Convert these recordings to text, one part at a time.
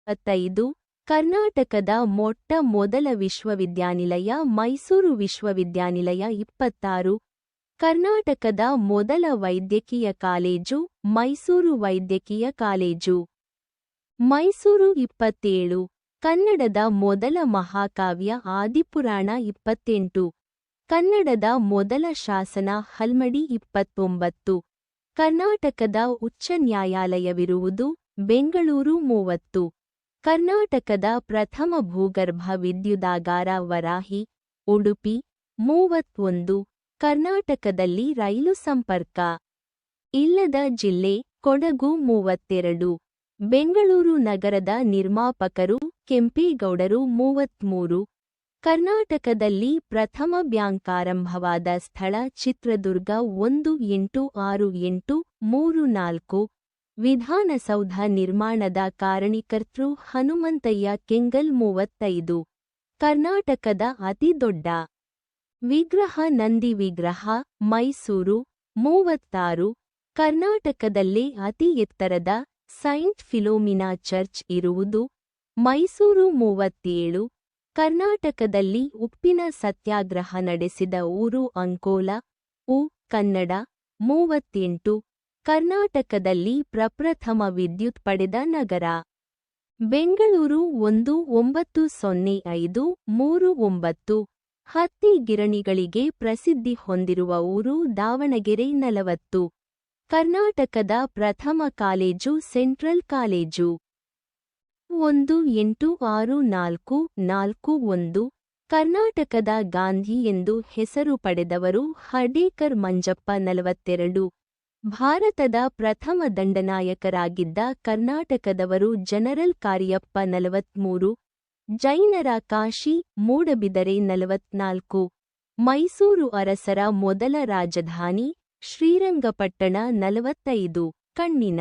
25 ಕರ್ನಾಟಕದ ಮೊಟ್ಟ ಮೊದಲ ವಿಶ್ವವಿದ್ಯಾನಿಲಯ ಮೈಸೂರು ವಿಶ್ವವಿದ್ಯಾನಿಲಯ 26 ಕರ್ನಾಟಕದ ಮೊದಲ ವೈದ್ಯಕೀಯ ಕಾಲೇಜು ಮೈಸೂರು ವೈದ್ಯಕೀಯ ಕಾಲೇಜು ಮೈಸೂರು 27 ಕನ್ನಡದ ಮೊದಲ ಮಹಾಕಾವ್ಯ ಆದಿಪುರಾಣ 28 ಕನ್ನಡದ ಮೊದಲ ಶಾಸನ ಹಲ್ಮಡಿ 29 ಕರ್ನಾಟಕದ ಉಚ್ಚ ನ್ಯಾಯಾಲಯವಿರುವುದು ಬೆಂಗಳೂರು 30 ಕರ್ನಾಟಕದ ಪ್ರಥಮ ಭೂಗರ್ಭ ವಿದ್ಯುದಾಗಾರ ವರಾಹಿ ಉಡುಪಿ 31 ಕರ್ನಾಟಕದಲ್ಲಿ ರೈಲು ಸಂಪರ್ಕ ಇಲ್ಲದ ಜಿಲ್ಲೆ ಕೊಡಗು 32 ಬೆಂಗಳೂರು ನಗರದ ನಿರ್ಮಾಪಕರು ಕೆಂಪೇಗೌಡರು 33 ಕರ್ನಾಟಕದಲ್ಲಿ ಪ್ರಥಮ ಬ್ಯಾಂಕ್ ಆರಂಭವಾದ ಸ್ಥಳ ಚಿತ್ರದುರ್ಗ 186834 ವಿಧಾನಸೌಧ ನಿರ್ಮಾಣದ ಕಾರಣಿಕರ್ತೃ ಹನುಮಂತಯ್ಯ ಕೆಂಗಲ್ 35 ಕರ್ನಾಟಕದ ಅತಿದೊಡ್ಡ ವಿಗ್ರಹ ನಂದಿ ವಿಗ್ರಹ ಮೈಸೂರು 36 ಕರ್ನಾಟಕದಲ್ಲೇ ಅತಿ ಎತ್ತರದ ಸೈಂಟ್ ಫಿಲೋಮಿನಾ ಚರ್ಚ್ ಇರುವುದು ಮೈಸೂರು 37 ಕರ್ನಾಟಕದಲ್ಲಿ ಉಪ್ಪಿನ ಸತ್ಯಾಗ್ರಹ ನಡೆಸಿದ ಊರು ಅಂಕೋಲ ಕನ್ನಡ 38 ಕರ್ನಾಟಕದಲ್ಲಿ ಪ್ರಪ್ರಥಮ ವಿದ್ಯುತ್ ಪಡೆದ ನಗರ ಬೆಂಗಳೂರು 190539 ಹತ್ತಿ ಗಿರಣಿಗಳಿಗೆ ಪ್ರಸಿದ್ಧಿ ಹೊಂದಿರುವ ಊರು ದಾವಣಗೆರೆ 40 ಕರ್ನಾಟಕದ ಪ್ರಥಮ ಕಾಲೇಜು ಸೆಂಟ್ರಲ್ ಕಾಲೇಜು 186441 ಕರ್ನಾಟಕದ ಗಾಂಧಿ ಎಂದು ಹೆಸರು ಪಡೆದವರು ಹರ್ಡೇಕರ್ ಮಂಜಪ್ಪ 42 ಭಾರತದ ಪ್ರಥಮ ದಂಡನಾಯಕರಾಗಿದ್ದ ಕರ್ನಾಟಕದವರು ಜನರಲ್ ಕಾರ್ಯಪ್ಪ 43 ಜೈನರ ಕಾಶಿ ಮೂಡಬಿದರೆ 44 ಮೈಸೂರು ಅರಸರ ಮೊದಲ ರಾಜಧಾನಿ ಶ್ರೀರಂಗಪಟ್ಟಣ 45 ಕಣ್ಣಿನ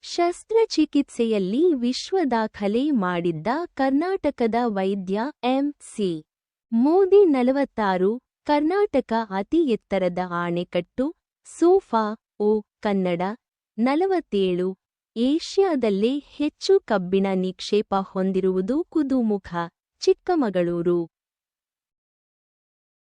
ಶಸ್ತ್ರಚಿಕಿತ್ಸೆಯಲ್ಲಿ ವಿಶ್ವದಾಖಲೆ ಮಾಡಿದ್ದ ಕರ್ನಾಟಕದ ವೈದ್ಯ ಎಂ.ಸಿ. ಮೋದಿ 46 ಕರ್ನಾಟಕ ಅತಿ ಎತ್ತರದ ಆಣೆಕಟ್ಟು ಸೋಫಾ ಕನ್ನಡ 47 ಏಷ್ಯಾದಲ್ಲೇ ಹೆಚ್ಚು ಕಬ್ಬಿಣ ನಿಕ್ಷೇಪ ಹೊಂದಿರುವುದು ಕುದುಮುಖ ಚಿಕ್ಕಮಗಳೂರು